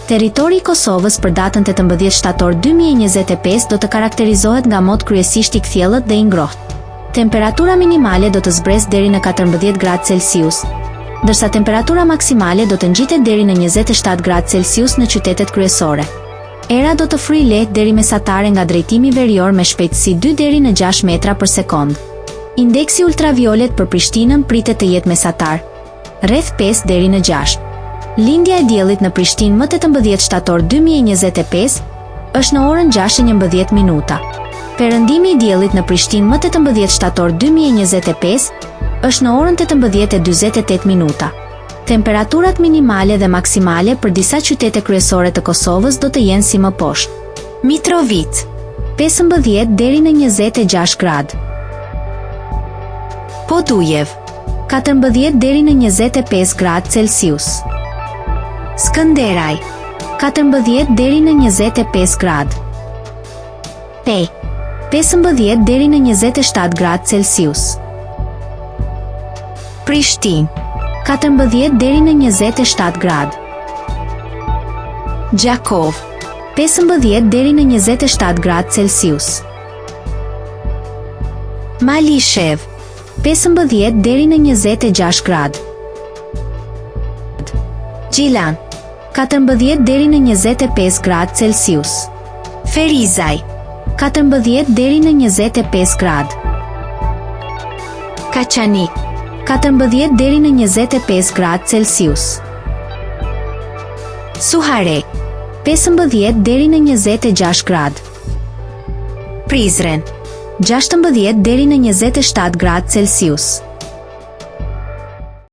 Territori i Kosovës për datën 18 shtator 2025 do të karakterizohet nga mod kryesisht i kthjellët dhe i ngrohtë. Temperatura minimale do të zbresë deri në 14 gradë Celsius, ndërsa temperatura maksimale do të ngjitet deri në 27 gradë Celsius në qytetet kryesore. Era do të fryjë lehtë deri mesatare nga drejtimi verior me shpejtësi 2 deri në 6 metra për sekond. Indeksi ultraviolet për Prishtinën pritet të jetë mesatar, rreth 5 deri në 6. Lindja e diellit në Prishtinë më 18 shtator 2025 është në orën 6:11. Perëndimi i diellit në Prishtinë më 18 shtator 2025 është në orën 18:48. Temperaturat minimale dhe maksimale për disa qytete kryesore të Kosovës do të jenë si më poshtë. Mitrovica 15 deri në 26 gradë. Podujev 14 deri në 25 gradë Celsius. Skënderaj 14 deri në 25 gradë. Pej 15 deri në 27 gradë Celsius. Prishtinë 14 deri në 27 gradë. Gjakov 15 deri në 27 gradë Celsius. Malishev 15 deri në 26 gradë. Gjilan 14 deri në 25 gradë Celsius. Ferizaj 14 deri në 25 gradë. Kaçanik 14 deri në 25 gradë Celsius. Suharek 15 deri në 26 gradë. Prizren 16 deri në 27 gradë Celsius.